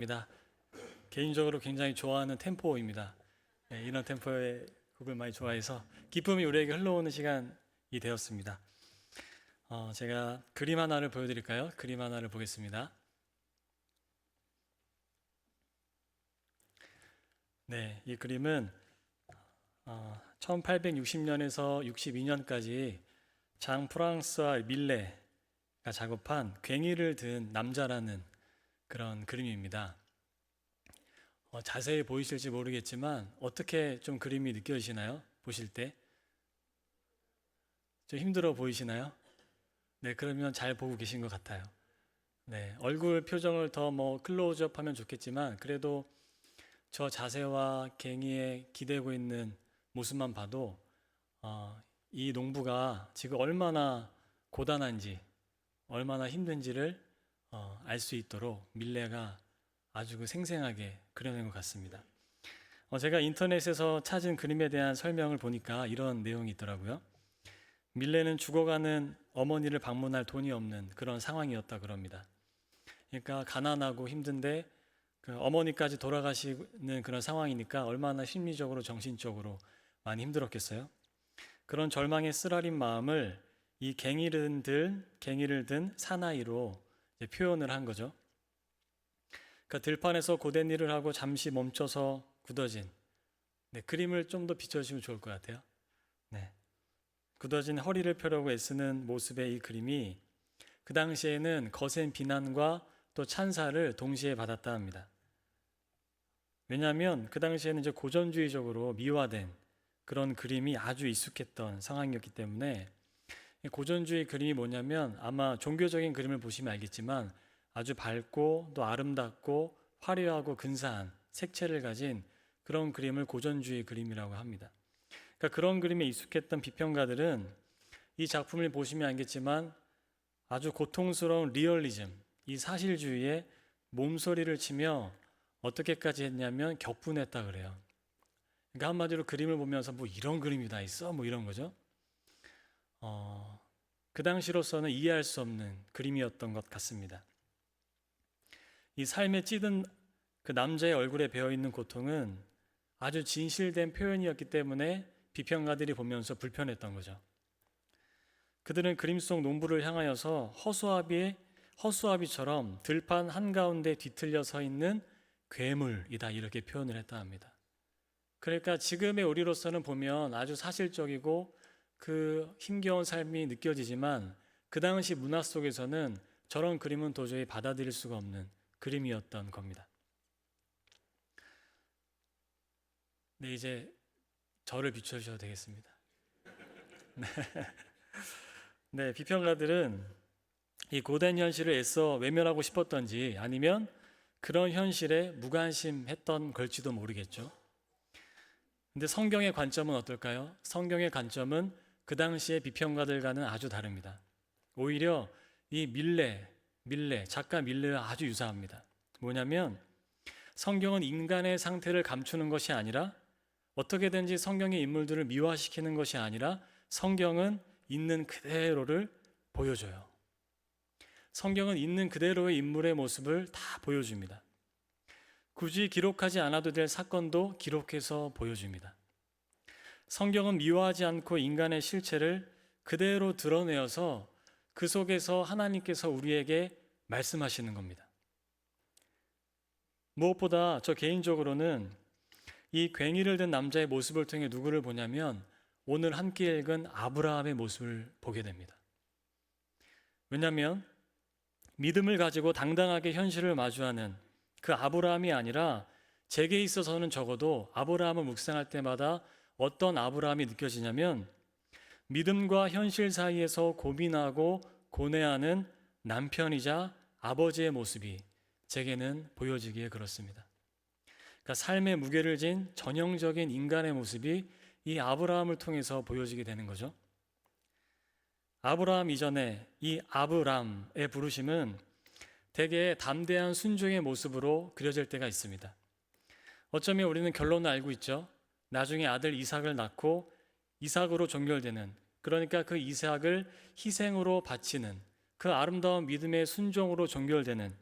입니다. 개인적으로 굉장히 좋아하는 템포입니다. 이런 템포의 곡을 많이 좋아해서 기쁨이 우리에게 흘러오는 시간이 되었습니다. 제가 그림 하나를 보여드릴까요? 그림 하나를 보겠습니다. 네, 이 그림은 1860년에서 62년까지 장 프랑스와 밀레가 작업한 괭이를 든 남자라는 그런 그림입니다. 자세히 보이실지 모르겠지만 어떻게 좀 그림이 느껴지시나요? 보실 때? 좀 힘들어 보이시나요? 네, 그러면 잘 보고 계신 것 같아요. 네, 얼굴 표정을 더 클로즈업 하면 좋겠지만 그래도 저 자세와 괭이에 기대고 있는 모습만 봐도 이 농부가 지금 얼마나 고단한지 얼마나 힘든지를 알 수 있도록 밀레가 아주 생생하게 그려낸 것 같습니다. 제가 인터넷에서 찾은 그림에 대한 설명을 보니까 이런 내용이 있더라고요. 밀레는 죽어가는 어머니를 방문할 돈이 없는 그런 상황이었다 그럽니다. 그러니까 가난하고 힘든데 그 어머니까지 돌아가시는 그런 상황이니까 얼마나 심리적으로 정신적으로 많이 힘들었겠어요. 그런 절망의 쓰라린 마음을 이 괭이를 든 사나이로 표현을 한 거죠. 그러니까 들판에서 고된 일을 하고 잠시 멈춰서 굳어진 그림을 좀 더 비춰주시면 좋을 것 같아요. 네. 굳어진 허리를 펴려고 애쓰는 모습의 이 그림이 그 당시에는 거센 비난과 또 찬사를 동시에 받았다 합니다. 왜냐하면 그 당시에는 이제 고전주의적으로 미화된 그런 그림이 아주 익숙했던 상황이었기 때문에 고전주의 그림이 뭐냐면 아마 종교적인 그림을 보시면 알겠지만 아주 밝고 또 아름답고 화려하고 근사한 색채를 가진 그런 그림을 고전주의 그림이라고 합니다. 그러니까 그런 그림에 익숙했던 비평가들은 이 작품을 보시면 알겠지만 아주 고통스러운 리얼리즘, 이 사실주의에 몸소리를 치며 어떻게까지 했냐면 격분했다 그래요. 그러니까 한마디로 그림을 보면서 뭐 이런 그림이 다 있어? 뭐 이런 거죠. 그 당시로서는 이해할 수 없는 그림이었던 것 같습니다. 이 삶에 찌든 그 남자의 얼굴에 배어있는 고통은 아주 진실된 표현이었기 때문에 비평가들이 보면서 불편했던 거죠. 그들은 그림 속 농부를 향하여서 허수아비처럼 들판 한가운데 뒤틀려 서 있는 괴물이다 이렇게 표현을 했다 합니다. 그러니까 지금의 우리로서는 보면 아주 사실적이고 그 힘겨운 삶이 느껴지지만 그 당시 문화 속에서는 저런 그림은 도저히 받아들일 수가 없는 그림이었던 겁니다. 네, 이제 저를 비춰주셔도 되겠습니다. 네, 비평가들은 이 고된 현실을 애써 외면하고 싶었던지 아니면 그런 현실에 무관심했던 걸지도 모르겠죠. 근데 성경의 관점은 어떨까요? 성경의 관점은 그 당시의 비평가들과는 아주 다릅니다. 오히려 이 작가 밀레와 아주 유사합니다. 뭐냐면 성경은 인간의 상태를 감추는 것이 아니라 어떻게든지 성경의 인물들을 미화시키는 것이 아니라 성경은 있는 그대로를 보여줘요. 성경은 있는 그대로의 인물의 모습을 다 보여줍니다. 굳이 기록하지 않아도 될 사건도 기록해서 보여줍니다. 성경은 미화하지 않고 인간의 실체를 그대로 드러내어서 그 속에서 하나님께서 우리에게 말씀하시는 겁니다. 무엇보다 저 개인적으로는 이 괭이를 든 남자의 모습을 통해 누구를 보냐면 오늘 함께 읽은 아브라함의 모습을 보게 됩니다. 왜냐하면 믿음을 가지고 당당하게 현실을 마주하는 그 아브라함이 아니라 제게 있어서는 적어도 아브라함을 묵상할 때마다 어떤 아브라함이 느껴지냐면 믿음과 현실 사이에서 고민하고 고뇌하는 남편이자 아버지의 모습이 제게는 보여지기에 그렇습니다. 그러니까 삶의 무게를 진 전형적인 인간의 모습이 이 아브라함을 통해서 보여지게 되는 거죠. 아브라함 이전에 이 아브람의 부르심은 대개 담대한 순종의 모습으로 그려질 때가 있습니다. 어쩌면 우리는 결론을 알고 있죠. 나중에 아들 이삭을 낳고 이삭으로 종결되는, 그러니까 그 이삭을 희생으로 바치는 그 아름다운 믿음의 순종으로 종결되는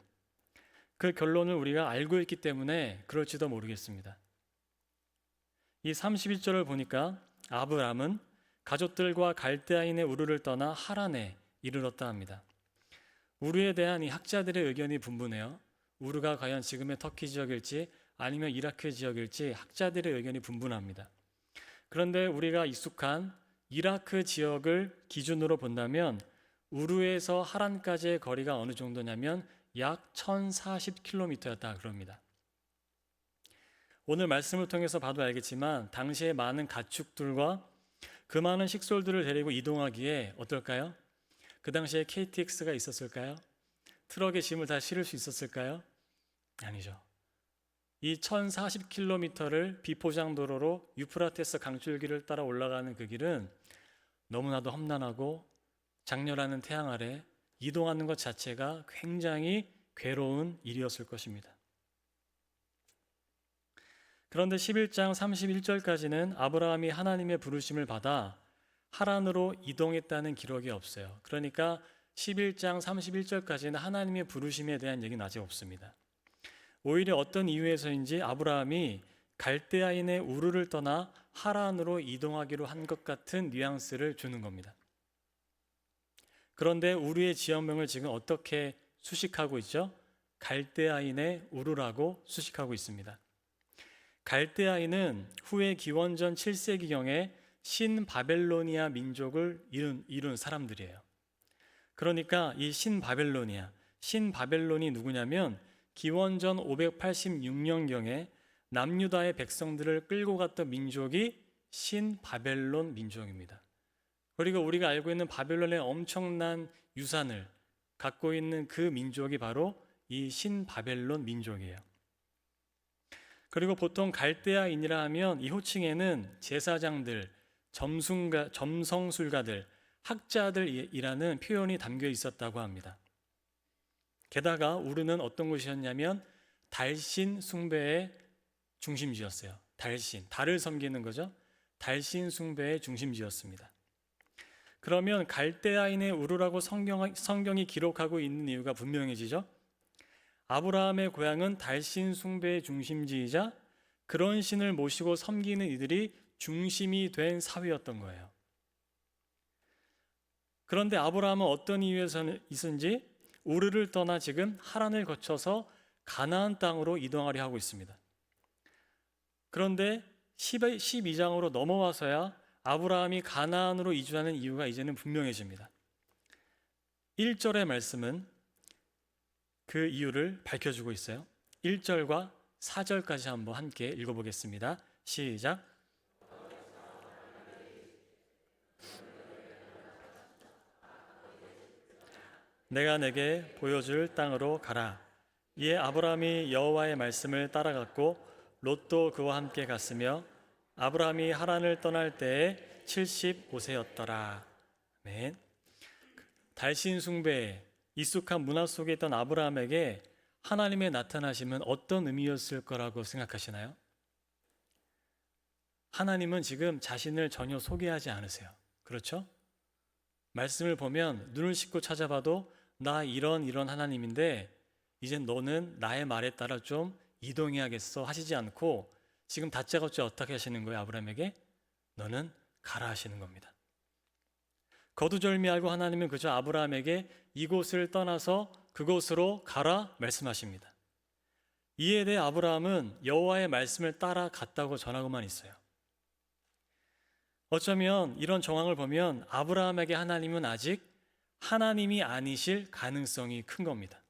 그 결론을 우리가 알고 있기 때문에 그럴지도 모르겠습니다. 이 31절을 보니까 아브람은 가족들과 갈대아인의 우르를 떠나 하란에 이르렀다 합니다. 우르에 대한 이 학자들의 의견이 분분해요. 우르가 과연 지금의 터키 지역일지 아니면 이라크 지역일지 학자들의 의견이 분분합니다. 그런데 우리가 익숙한 이라크 지역을 기준으로 본다면 우르에서 하란까지의 거리가 어느 정도냐면 약 1040km였다 그럽니다. 오늘 말씀을 통해서 봐도 알겠지만 당시에 많은 가축들과 그 많은 식솔들을 데리고 이동하기에 어떨까요? 그 당시에 KTX가 있었을까요? 트럭에 짐을 다 실을 수 있었을까요? 아니죠. 이 1040km를 비포장도로로 유프라테스 강줄기를 따라 올라가는 그 길은 너무나도 험난하고 장렬하는 태양 아래 이동하는 것 자체가 굉장히 괴로운 일이었을 것입니다. 그런데 11장 31절까지는 아브라함이 하나님의 부르심을 받아 하란으로 이동했다는 기록이 없어요. 그러니까 11장 31절까지는 하나님의 부르심에 대한 얘기는 아직 없습니다. 오히려 어떤 이유에서인지 아브라함이 갈대아인의 우르를 떠나 하란으로 이동하기로 한 것 같은 뉘앙스를 주는 겁니다. 그런데 우르의 지역명을 지금 어떻게 수식하고 있죠? 갈대아인의 우르라고 수식하고 있습니다. 갈대아인은 후에 기원전 7세기경에 신바벨로니아 민족을 이룬 사람들이에요. 그러니까 이 신바벨론이 누구냐면 기원전 586년경에 남유다의 백성들을 끌고 갔던 민족이 신바벨론 민족입니다. 그리고 우리가 알고 있는 바벨론의 엄청난 유산을 갖고 있는 그 민족이 바로 이 신바벨론 민족이에요. 그리고 보통 갈대아인이라 하면 이 호칭에는 제사장들, 점성술가들, 학자들이라는 표현이 담겨 있었다고 합니다. 게다가 우르는 어떤 곳이었냐면 달신 숭배의 중심지였어요. 달을 섬기는 거죠. 달신 숭배의 중심지였습니다. 그러면 갈대아인의 우르라고 성경이 기록하고 있는 이유가 분명해지죠. 아브라함의 고향은 달신 숭배의 중심지이자 그런 신을 모시고 섬기는 이들이 중심이 된 사회였던 거예요. 그런데 아브라함은 어떤 이유에서인지 우르를 떠나 지금 하란을 거쳐서 가나안 땅으로 이동하려 하고 있습니다. 그런데 12장으로 넘어와서야 아브라함이 가나안으로 이주하는 이유가 이제는 분명해집니다. 1절의 말씀은 그 이유를 밝혀주고 있어요. 1절과 4절까지 한번 함께 읽어보겠습니다. 시작. 내가 내게 보여줄 땅으로 가라. 이에 아브라함이 여호와의 말씀을 따라갔고 롯도 그와 함께 갔으며 아브라함이 하란을 떠날 때에 75세였더라. 아멘. 달신 숭배에 익숙한 문화 속에 있던 아브라함에게 하나님의 나타나심은 어떤 의미였을 거라고 생각하시나요? 하나님은 지금 자신을 전혀 소개하지 않으세요. 그렇죠? 말씀을 보면 눈을 씻고 찾아봐도 나 이런 하나님인데 이젠 너는 나의 말에 따라 좀 이동해야겠어 하시지 않고 지금 다짜고짜 어떻게 하시는 거예요? 아브라함에게 너는 가라 하시는 겁니다. 거두절미하고 하나님은 그저 아브라함에게 이곳을 떠나서 그곳으로 가라 말씀하십니다. 이에 대해 아브라함은 여호와의 말씀을 따라갔다고 전하고만 있어요. 어쩌면 이런 정황을 보면 아브라함에게 하나님은 아직 하나님이 아니실 가능성이 큰 겁니다.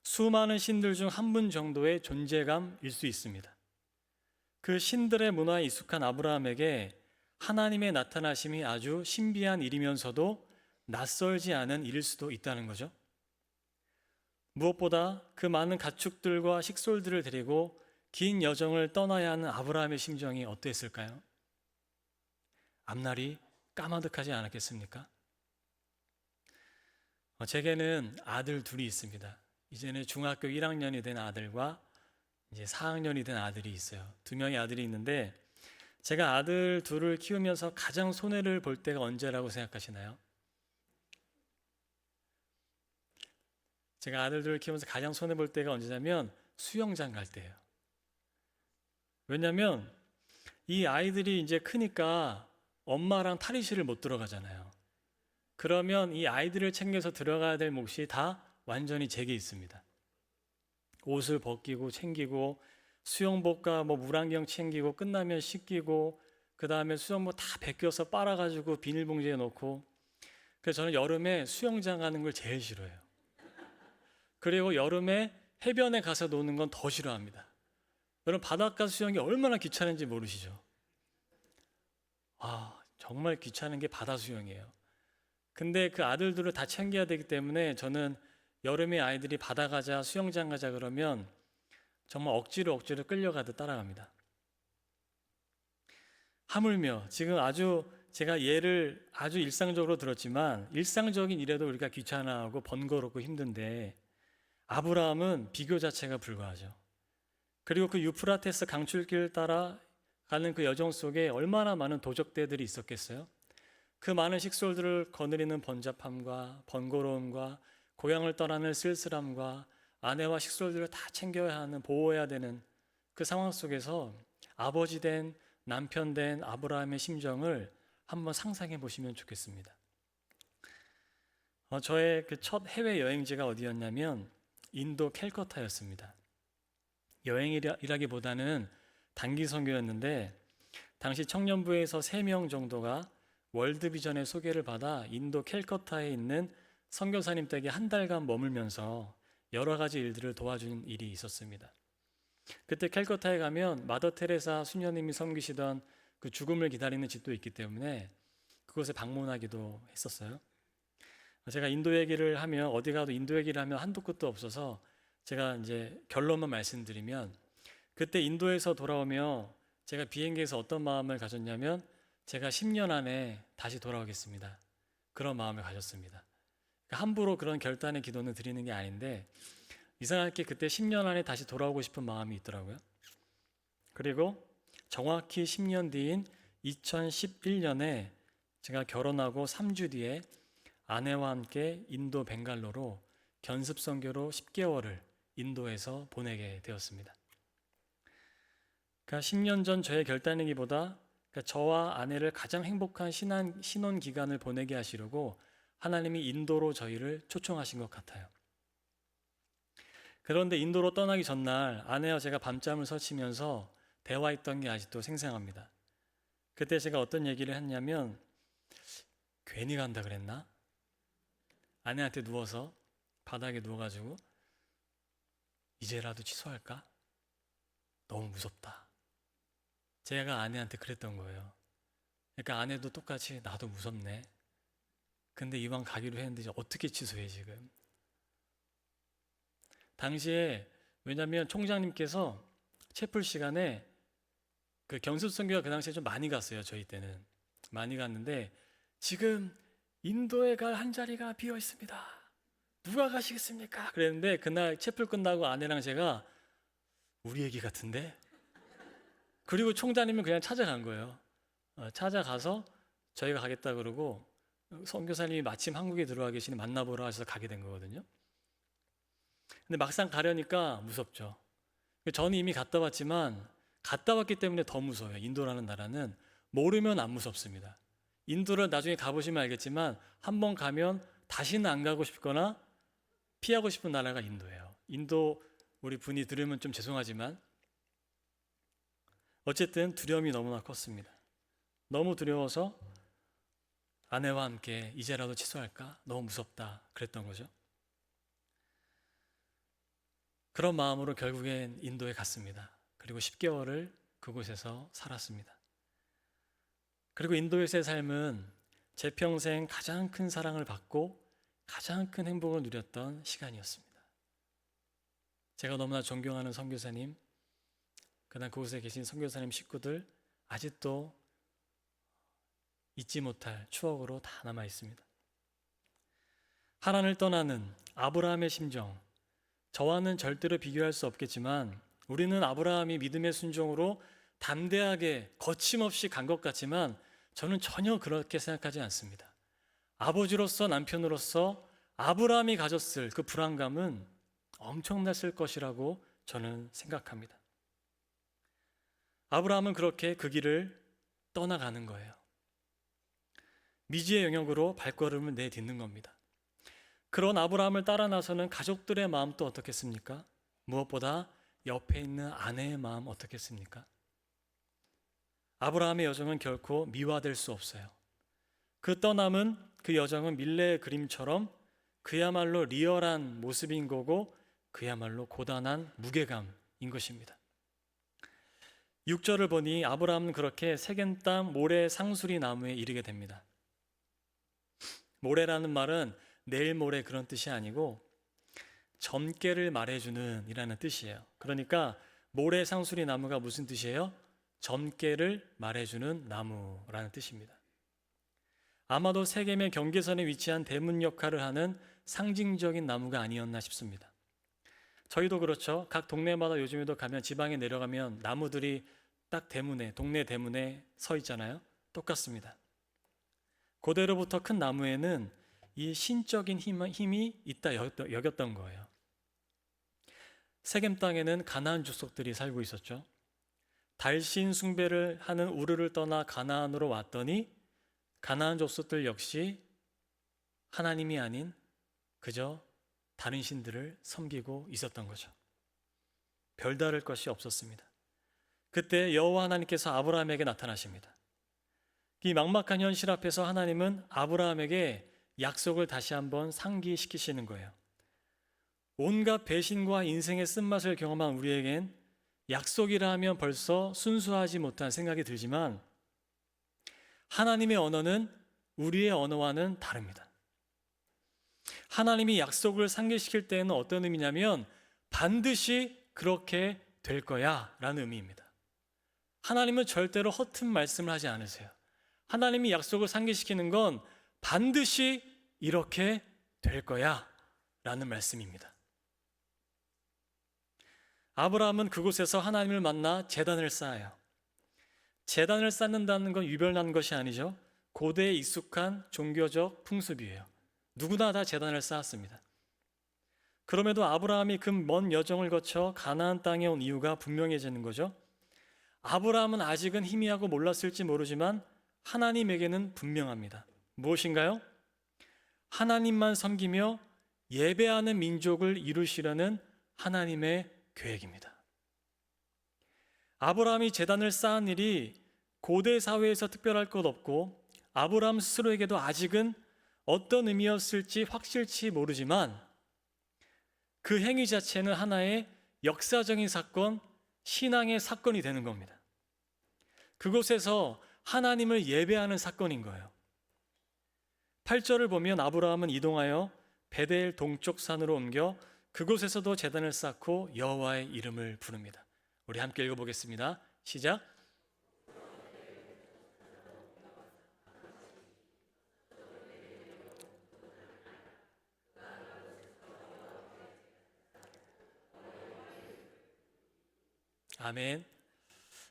수많은 신들 중 한 분 정도의 존재감일 수 있습니다. 그 신들의 문화에 익숙한 아브라함에게 하나님의 나타나심이 아주 신비한 일이면서도 낯설지 않은 일일 수도 있다는 거죠. 무엇보다 그 많은 가축들과 식솔들을 데리고 긴 여정을 떠나야 하는 아브라함의 심정이 어땠을까요? 앞날이 까마득하지 않았겠습니까? 제게는 아들 둘이 있습니다. 이제는 중학교 1학년이 된 아들과 이제 4학년이 된 아들이 있어요. 두 명의 아들이 있는데 제가 아들 둘을 키우면서 가장 손해를 볼 때가 언제라고 생각하시나요? 제가 아들들을 키우면서 가장 손해볼 때가 언제냐면 수영장 갈 때예요. 왜냐하면 이 아이들이 이제 크니까 엄마랑 탈의실을 못 들어가잖아요. 그러면 이 아이들을 챙겨서 들어가야 될 몫이 다 완전히 제게 있습니다. 옷을 벗기고 챙기고 수영복과 뭐 물안경 챙기고 끝나면 씻기고 그 다음에 수영복 다 벗겨서 빨아가지고 비닐봉지에 넣고. 그래서 저는 여름에 수영장 가는 걸 제일 싫어해요. 그리고 여름에 해변에 가서 노는 건 더 싫어합니다. 여러분 바닷가 수영이 얼마나 귀찮은지 모르시죠? 정말 귀찮은 게 바다 수영이에요. 근데 그 아들들을 다 챙겨야 되기 때문에 저는 여름에 아이들이 바다 가자 수영장 가자 그러면 정말 억지로 끌려가듯 따라갑니다. 하물며 지금 제가 예를 아주 일상적으로 들었지만 일상적인 일에도 우리가 귀찮아하고 번거롭고 힘든데 아브라함은 비교 자체가 불과하죠. 그리고 그 유프라테스 강줄길 따라 가는 그 여정 속에 얼마나 많은 도적대들이 있었겠어요? 그 많은 식솔들을 거느리는 번잡함과 번거로움과 고향을 떠나는 쓸쓸함과 아내와 식솔들을 다 챙겨야 하는, 보호해야 되는 그 상황 속에서 아버지 된, 남편 된 아브라함의 심정을 한번 상상해 보시면 좋겠습니다. 저의 그 첫 해외 여행지가 어디였냐면 인도 캘커타였습니다. 여행이라기보다는 단기 선교였는데 당시 청년부에서 3명 정도가 월드비전의 소개를 받아 인도 캘커타에 있는 선교사님 댁에 한 달간 머물면서 여러 가지 일들을 도와준 일이 있었습니다. 그때 캘커타에 가면 마더 테레사 수녀님이 섬기시던 그 죽음을 기다리는 집도 있기 때문에 그곳에 방문하기도 했었어요. 제가 인도 얘기를 하면 어디 가도 인도 얘기를 하면 한도 끝도 없어서 제가 이제 결론만 말씀드리면 그때 인도에서 돌아오며 제가 비행기에서 어떤 마음을 가졌냐면 제가 10년 안에 다시 돌아오겠습니다. 그런 마음을 가졌습니다. 함부로 그런 결단의 기도는 드리는 게 아닌데 이상하게 그때 10년 안에 다시 돌아오고 싶은 마음이 있더라고요. 그리고 정확히 10년 뒤인 2011년에 제가 결혼하고 3주 뒤에 아내와 함께 인도 벵갈로로 견습 선교로 10개월을 인도에서 보내게 되었습니다. 그러니까 10년 전 저의 결단이기보다 저와 아내를 가장 행복한 신혼 기간을 보내게 하시려고 하나님이 인도로 저희를 초청하신 것 같아요. 그런데 인도로 떠나기 전날 아내와 제가 밤잠을 설치면서 대화했던 게 아직도 생생합니다. 그때 제가 어떤 얘기를 했냐면 괜히 간다 그랬나? 아내한테 누워서 바닥에 누워가지고 이제라도 취소할까? 너무 무섭다. 제가 아내한테 그랬던 거예요. 그러니까 아내도 똑같이 나도 무섭네. 근데 이왕 가기로 했는데 어떻게 취소해 지금? 당시에 왜냐하면 총장님께서 채플 시간에 그 견습 선교가 그 당시에 좀 많이 갔어요. 저희 때는 많이 갔는데 지금 인도에 갈 한 자리가 비어 있습니다. 누가 가시겠습니까? 그랬는데 그날 채플 끝나고 아내랑 제가 우리 얘기 같은데? 그리고 총장님은 그냥 찾아간 거예요. 찾아가서 저희가 가겠다 그러고 선교사님이 마침 한국에 들어와 계시니 만나보러 하셔서 가게 된 거거든요. 근데 막상 가려니까 무섭죠. 저는 이미 갔다 왔지만 갔다 왔기 때문에 더 무서워요. 인도라는 나라는 모르면 안 무섭습니다. 인도를 나중에 가보시면 알겠지만 한번 가면 다시는 안 가고 싶거나 피하고 싶은 나라가 인도예요. 인도 우리 분이 들으면 좀 죄송하지만 어쨌든 두려움이 너무나 컸습니다. 너무 두려워서 아내와 함께 이제라도 취소할까? 너무 무섭다 그랬던 거죠. 그런 마음으로 결국엔 인도에 갔습니다. 그리고 10개월을 그곳에서 살았습니다. 그리고 인도에서의 삶은 제 평생 가장 큰 사랑을 받고 가장 큰 행복을 누렸던 시간이었습니다. 제가 너무나 존경하는 선교사님, 그다음 그곳에 계신 선교사님 식구들 아직도 잊지 못할 추억으로 다 남아 있습니다. 하란을 떠나는 아브라함의 심정, 저와는 절대로 비교할 수 없겠지만 우리는 아브라함이 믿음의 순종으로 담대하게 거침없이 간 것 같지만 저는 전혀 그렇게 생각하지 않습니다. 아버지로서 남편으로서 아브라함이 가졌을 그 불안감은 엄청났을 것이라고 저는 생각합니다. 아브라함은 그렇게 그 길을 떠나가는 거예요. 미지의 영역으로 발걸음을 내딛는 겁니다. 그런 아브라함을 따라 나서는 가족들의 마음도 어떻겠습니까? 무엇보다 옆에 있는 아내의 마음 어떻겠습니까? 아브라함의 여정은 결코 미화될 수 없어요. 그 떠남은, 그 여정은 밀레의 그림처럼 그야말로 리얼한 모습인 거고, 그야말로 고단한 무게감인 것입니다. 6절을 보니 아브라함은 그렇게 세겜 땅 모래 상수리 나무에 이르게 됩니다. 모래라는 말은 내일 모레 그런 뜻이 아니고 점괘를 말해주는 이라는 뜻이에요. 그러니까 모래 상수리 나무가 무슨 뜻이에요? 점괘를 말해주는 나무라는 뜻입니다. 아마도 세겜의 경계선에 위치한 대문 역할을 하는 상징적인 나무가 아니었나 싶습니다. 저희도 그렇죠. 각 동네마다 요즘에도 가면, 지방에 내려가면 나무들이 딱 대문에, 동네 대문에 서 있잖아요. 똑같습니다. 고대로부터 큰 나무에는 이 신적인 힘이 있다 여겼던 거예요. 세겜 땅에는 가나안 족속들이 살고 있었죠. 달신 숭배를 하는 우르를 떠나 가나안으로 왔더니 가나안 족속들 역시 하나님이 아닌 그저 다른 신들을 섬기고 있었던 거죠. 별다를 것이 없었습니다. 그때 여호와 하나님께서 아브라함에게 나타나십니다. 이 막막한 현실 앞에서 하나님은 아브라함에게 약속을 다시 한번 상기시키시는 거예요. 온갖 배신과 인생의 쓴맛을 경험한 우리에겐 약속이라 하면 벌써 순수하지 못한 생각이 들지만, 하나님의 언어는 우리의 언어와는 다릅니다. 하나님이 약속을 상기시킬 때는 어떤 의미냐면 반드시 그렇게 될 거야 라는 의미입니다. 하나님은 절대로 허튼 말씀을 하지 않으세요. 하나님이 약속을 상기시키는 건 반드시 이렇게 될 거야 라는 말씀입니다. 아브라함은 그곳에서 하나님을 만나 제단을 쌓아요. 제단을 쌓는다는 건 유별난 것이 아니죠. 고대에 익숙한 종교적 풍습이에요. 누구나 다 제단을 쌓았습니다. 그럼에도 아브라함이 그 먼 여정을 거쳐 가나안 땅에 온 이유가 분명해지는 거죠. 아브라함은 아직은 희미하고 몰랐을지 모르지만 하나님에게는 분명합니다. 무엇인가요? 하나님만 섬기며 예배하는 민족을 이루시려는 하나님의 계획입니다. 아브라함이 제단을 쌓은 일이 고대 사회에서 특별할 것 없고, 아브라함 스스로에게도 아직은 어떤 의미였을지 확실치 모르지만 그 행위 자체는 하나의 역사적인 사건, 신앙의 사건이 되는 겁니다. 그곳에서 하나님을 예배하는 사건인 거예요. 8절을 보면 아브라함은 이동하여 베델 동쪽 산으로 옮겨 그곳에서도 제단을 쌓고 여호와의 이름을 부릅니다. 우리 함께 읽어보겠습니다. 시작. 아멘.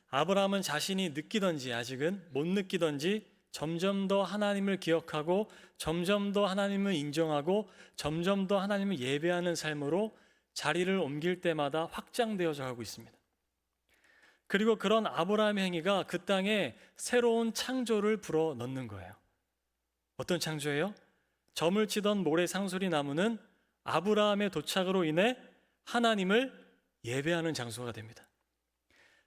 아브라함은 자신이 느끼던지 아직은 못 느끼던지 점점 더 하나님을 기억하고 점점 더 하나님을 인정하고 점점 더 하나님을 예배하는 삶으로 자리를 옮길 때마다 확장되어져 가고 있습니다. 그리고 그런 아브라함의 행위가 그 땅에 새로운 창조를 불어넣는 거예요. 어떤 창조예요? 점을 치던 모래 상수리 나무는 아브라함의 도착으로 인해 하나님을 예배하는 장소가 됩니다.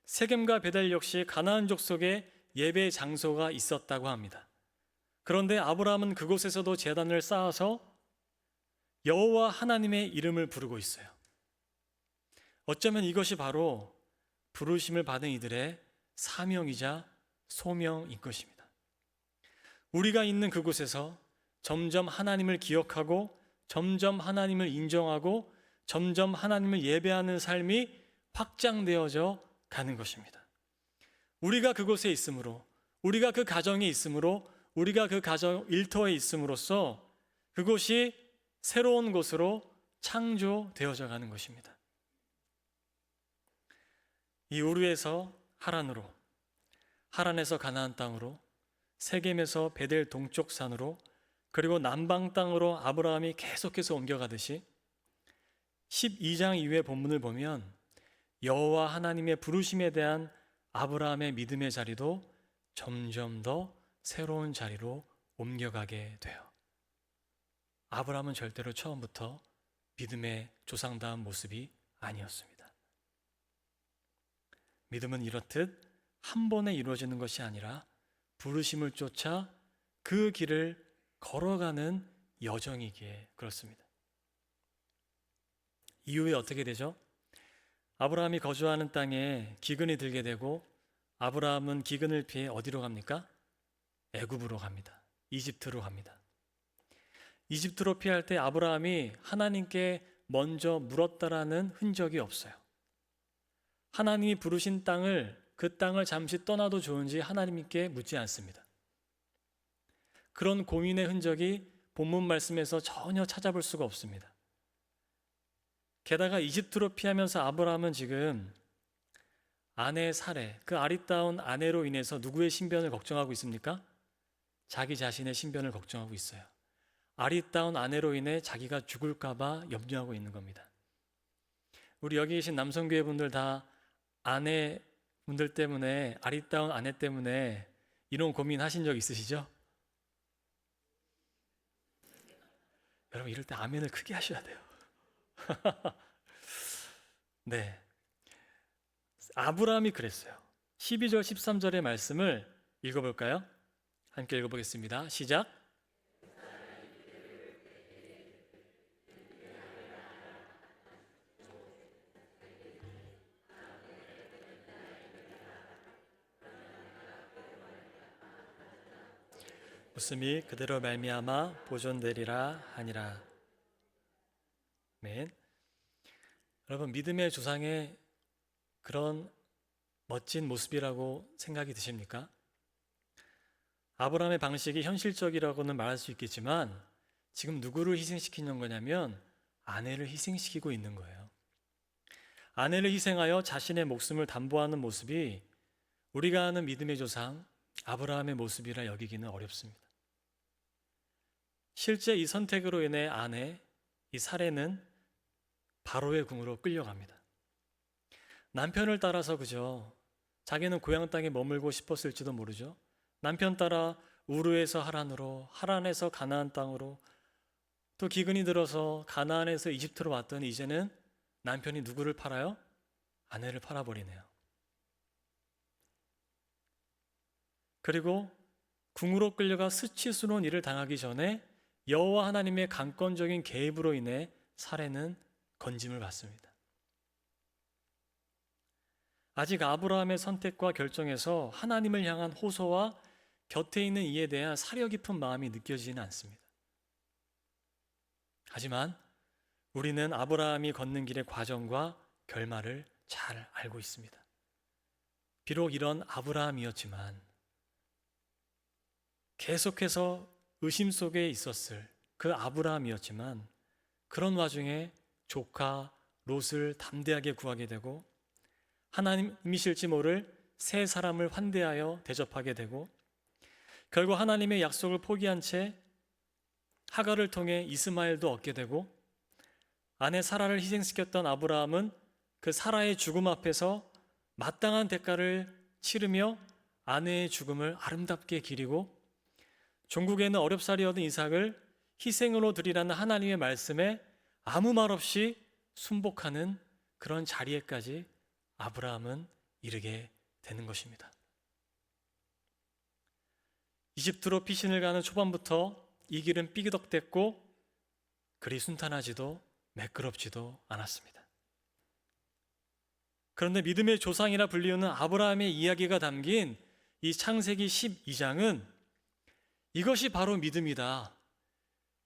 세겜과 베델 역시 가나안 족속의 예배 장소가 있었다고 합니다. 그런데 아브라함은 그곳에서도 제단을 쌓아서 여호와 하나님의 이름을 부르고 있어요. 어쩌면 이것이 바로 부르심을 받은 이들의 사명이자 소명인 것입니다. 우리가 있는 그곳에서 점점 하나님을 기억하고 점점 하나님을 인정하고 점점 하나님을 예배하는 삶이 확장되어져 가는 것입니다. 우리가 그곳에 있으므로, 우리가 그 가정에 있으므로, 우리가 그 가정 일터에 있음으로써 그곳이 새로운 곳으로 창조되어져 가는 것입니다. 이 우르에서 하란으로, 하란에서 가나안 땅으로, 세겜에서 베델 동쪽 산으로, 그리고 남방 땅으로 아브라함이 계속해서 옮겨가듯이 12장 이후의 본문을 보면 여호와 하나님의 부르심에 대한 아브라함의 믿음의 자리도 점점 더 새로운 자리로 옮겨가게 돼요. 아브라함은 절대로 처음부터 믿음의 조상다운 모습이 아니었습니다. 믿음은 이렇듯 한 번에 이루어지는 것이 아니라 부르심을 쫓아 그 길을 걸어가는 여정이기에 그렇습니다. 이후에 어떻게 되죠? 아브라함이 거주하는 땅에 기근이 들게 되고 아브라함은 기근을 피해 어디로 갑니까? 애굽으로 갑니다. 이집트로 갑니다. 이집트로 피할 때 아브라함이 하나님께 먼저 물었다라는 흔적이 없어요. 하나님이 부르신 땅을 그 땅을 잠시 떠나도 좋은지 하나님께 묻지 않습니다. 그런 고민의 흔적이 본문 말씀에서 전혀 찾아볼 수가 없습니다. 게다가 이집트로 피하면서 아브라함은 지금 아내의 살해, 그 아리따운 아내로 인해서 누구의 신변을 걱정하고 있습니까? 자기 자신의 신변을 걱정하고 있어요. 아리따운 아내로 인해 자기가 죽을까 봐 염려하고 있는 겁니다. 우리 여기 계신 남성교회 분들 다 아내분들 때문에, 아리따운 아내 때문에 이런 고민하신 적 있으시죠? 여러분 이럴 때 아멘을 크게 하셔야 돼요. 네, 아브라함이 그랬어요. 12절 13절의 말씀을 읽어볼까요? 함께 읽어보겠습니다. 시작. 웃음이 그대로 말미암아 보존되리라 하니라. 아멘. 여러분 믿음의 조상의 그런 멋진 모습이라고 생각이 드십니까? 아브라함의 방식이 현실적이라고는 말할 수 있겠지만 지금 누구를 희생시키는 거냐면 아내를 희생시키고 있는 거예요. 아내를 희생하여 자신의 목숨을 담보하는 모습이 우리가 아는 믿음의 조상 아브라함의 모습이라 여기기는 어렵습니다. 실제 이 선택으로 인해 아내, 이 사례는 바로의 궁으로 끌려갑니다. 남편을 따라서 그죠? 자기는 고향 땅에 머물고 싶었을지도 모르죠. 남편 따라 우르에서 하란으로, 하란에서 가나안 땅으로, 또 기근이 들어서 가나안에서 이집트로 왔더니 이제는 남편이 누구를 팔아요? 아내를 팔아버리네요. 그리고 궁으로 끌려가 수치스러운 일을 당하기 전에 여호와 하나님의 강권적인 개입으로 인해 사례는 건짐을 받습니다. 아직 아브라함의 선택과 결정에서 하나님을 향한 호소와 곁에 있는 이에 대한 사려 깊은 마음이 느껴지지는 않습니다. 하지만 우리는 아브라함이 걷는 길의 과정과 결말을 잘 알고 있습니다. 비록 이런 아브라함이었지만 계속해서 의심 속에 있었을 그 아브라함이었지만 그런 와중에 조카 롯을 담대하게 구하게 되고 하나님이실지 모를 세 사람을 환대하여 대접하게 되고 결국 하나님의 약속을 포기한 채 하갈을 통해 이스마엘도 얻게 되고 아내 사라를 희생시켰던 아브라함은 그 사라의 죽음 앞에서 마땅한 대가를 치르며 아내의 죽음을 아름답게 기리고 종국에는 어렵사리 얻은 이삭을 희생으로 드리라는 하나님의 말씀에 아무 말 없이 순복하는 그런 자리에까지 아브라함은 이르게 되는 것입니다. 이집트로 피신을 가는 초반부터 이 길은 삐그덕댔고 그리 순탄하지도 매끄럽지도 않았습니다. 그런데 믿음의 조상이라 불리우는 아브라함의 이야기가 담긴 이 창세기 12장은 이것이 바로 믿음이다.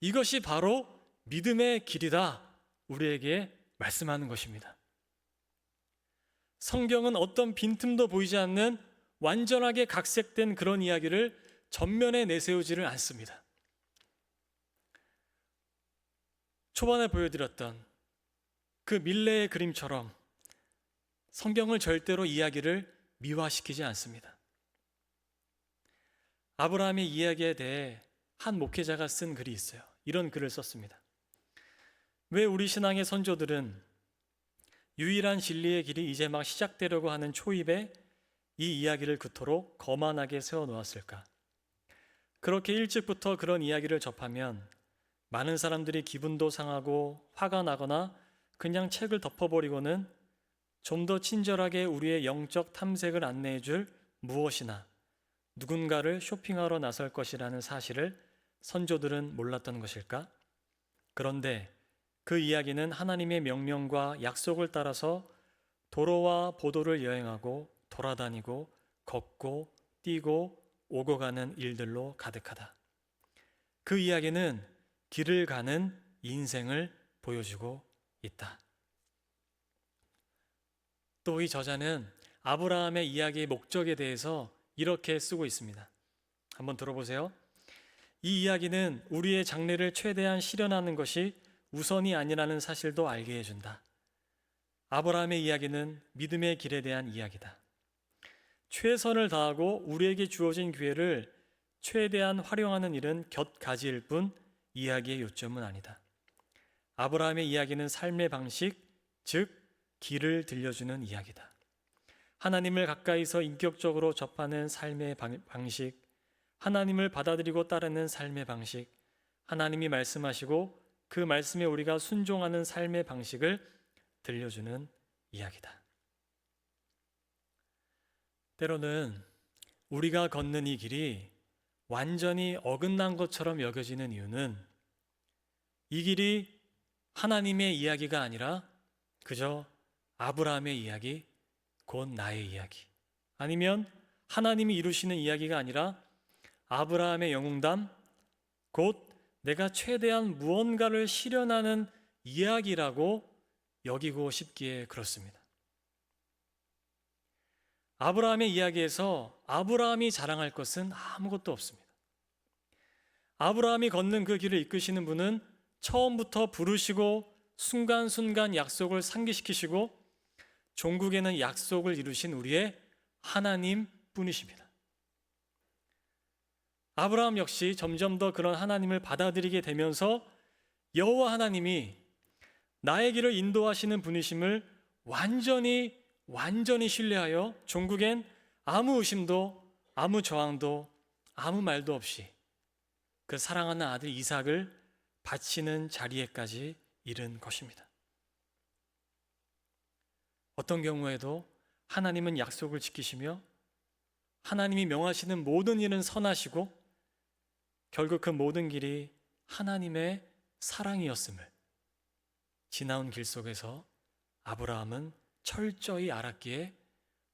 이것이 바로 믿음의 길이다. 우리에게 말씀하는 것입니다. 성경은 어떤 빈틈도 보이지 않는 완전하게 각색된 그런 이야기를 전면에 내세우지를 않습니다. 초반에 보여드렸던 그 밀레의 그림처럼 성경을 절대로 이야기를 미화시키지 않습니다. 아브라함의 이야기에 대해 한 목회자가 쓴 글이 있어요. 이런 글을 썼습니다. 왜 우리 신앙의 선조들은 유일한 진리의 길이 이제 막 시작되려고 하는 초입에 이 이야기를 그토록 거만하게 세워놓았을까? 그렇게 일찍부터 그런 이야기를 접하면 많은 사람들이 기분도 상하고 화가 나거나 그냥 책을 덮어버리고는 좀 더 친절하게 우리의 영적 탐색을 안내해 줄 무엇이나 누군가를 쇼핑하러 나설 것이라는 사실을 선조들은 몰랐던 것일까? 그런데 그 이야기는 하나님의 명령과 약속을 따라서 도로와 보도를 여행하고 돌아다니고 걷고 뛰고 오고 가는 일들로 가득하다. 그 이야기는 길을 가는 인생을 보여주고 있다. 또 이 저자는 아브라함의 이야기의 목적에 대해서 이렇게 쓰고 있습니다. 한번 들어보세요. 이 이야기는 우리의 장래를 최대한 실현하는 것이 우선이 아니라는 사실도 알게 해준다. 아브라함의 이야기는 믿음의 길에 대한 이야기다. 최선을 다하고 우리에게 주어진 기회를 최대한 활용하는 일은 곁가지일 뿐 이야기의 요점은 아니다. 아브라함의 이야기는 삶의 방식, 즉 길을 들려주는 이야기다. 하나님을 가까이서 인격적으로 접하는 삶의 방식, 하나님을 받아들이고 따르는 삶의 방식, 하나님이 말씀하시고 그 말씀에 우리가 순종하는 삶의 방식을 들려주는 이야기다. 때로는 우리가 걷는 이 길이 완전히 어긋난 것처럼 여겨지는 이유는 이 길이 하나님의 이야기가 아니라 그저 아브라함의 이야기, 곧 나의 이야기, 아니면 하나님이 이루시는 이야기가 아니라 아브라함의 영웅담, 곧 내가 최대한 무언가를 실현하는 이야기라고 여기고 싶기에 그렇습니다. 아브라함의 이야기에서 아브라함이 자랑할 것은 아무것도 없습니다. 아브라함이 걷는 그 길을 이끄시는 분은 처음부터 부르시고 순간순간 약속을 상기시키시고 종국에는 약속을 이루신 우리의 하나님 뿐이십니다. 아브라함 역시 점점 더 그런 하나님을 받아들이게 되면서 여호와 하나님이 나의 길을 인도하시는 분이심을 완전히 신뢰하여 종국엔 아무 의심도 아무 저항도 아무 말도 없이 그 사랑하는 아들 이삭을 바치는 자리에까지 이른 것입니다. 어떤 경우에도 하나님은 약속을 지키시며 하나님이 명하시는 모든 일은 선하시고 결국 그 모든 길이 하나님의 사랑이었음을 지나온 길 속에서 아브라함은 철저히 알았기에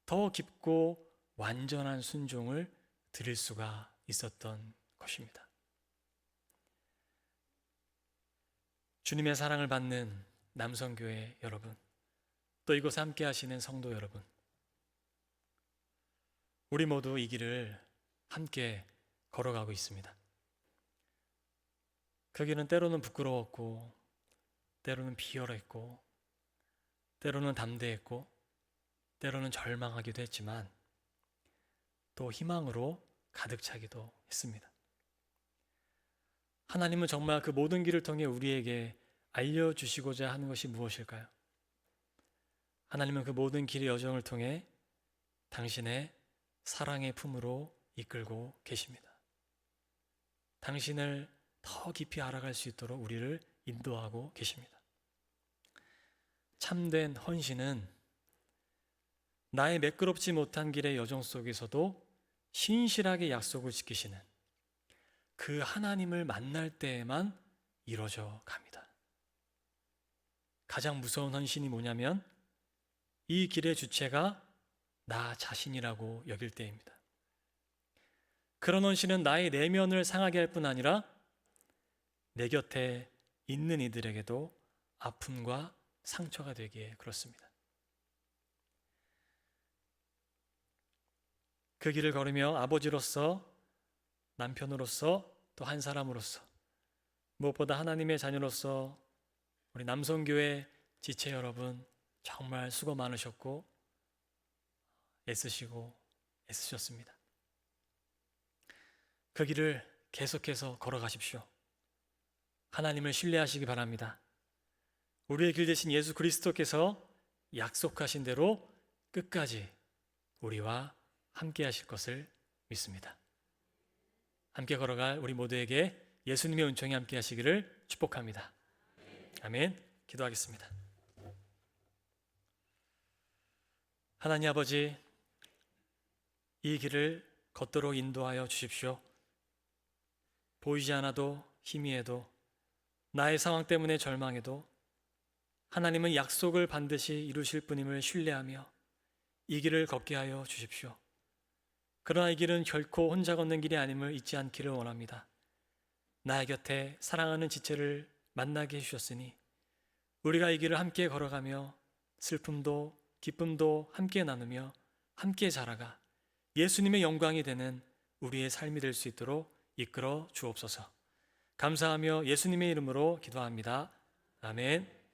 더 깊고 완전한 순종을 드릴 수가 있었던 것입니다. 주님의 사랑을 받는 남성교회 여러분, 또 이곳에 함께 하시는 성도 여러분, 우리 모두 이 길을 함께 걸어가고 있습니다. 그 길은 때로는 부끄러웠고, 때로는 비열했고, 때로는 담대했고, 때로는 절망하기도 했지만 또 희망으로 가득 차기도 했습니다. 하나님은 정말 그 모든 길을 통해 우리에게 알려주시고자 하는 것이 무엇일까요? 하나님은 그 모든 길의 여정을 통해 당신의 사랑의 품으로 이끌고 계십니다. 당신을 더 깊이 알아갈 수 있도록 우리를 인도하고 계십니다. 참된 헌신은 나의 매끄럽지 못한 길의 여정 속에서도 신실하게 약속을 지키시는 그 하나님을 만날 때에만 이루어져 갑니다. 가장 무서운 헌신이 뭐냐면 이 길의 주체가 나 자신이라고 여길 때입니다. 그런 헌신은 나의 내면을 상하게 할 뿐 아니라 내 곁에 있는 이들에게도 아픔과 상처가 되기에 그렇습니다. 그 길을 걸으며 아버지로서, 남편으로서, 또 한 사람으로서, 무엇보다 하나님의 자녀로서 우리 남성교회 지체 여러분 정말 수고 많으셨고 애쓰셨습니다. 그 길을 계속해서 걸어가십시오. 하나님을 신뢰하시기 바랍니다. 우리의 길 대신 예수 그리스도께서 약속하신 대로 끝까지 우리와 함께 하실 것을 믿습니다. 함께 걸어갈 우리 모두에게 예수님의 은총이 함께 하시기를 축복합니다. 아멘. 기도하겠습니다. 하나님 아버지, 이 길을 걷도록 인도하여 주십시오. 보이지 않아도 희미해도 나의 상황 때문에 절망해도 하나님은 약속을 반드시 이루실 분임을 신뢰하며 이 길을 걷게 하여 주십시오. 그러나 이 길은 결코 혼자 걷는 길이 아님을 잊지 않기를 원합니다. 나의 곁에 사랑하는 지체를 만나게 해주셨으니 우리가 이 길을 함께 걸어가며 슬픔도 기쁨도 함께 나누며 함께 자라가 예수님의 영광이 되는 우리의 삶이 될 수 있도록 이끌어 주옵소서. 감사하며 예수님의 이름으로 기도합니다. 아멘.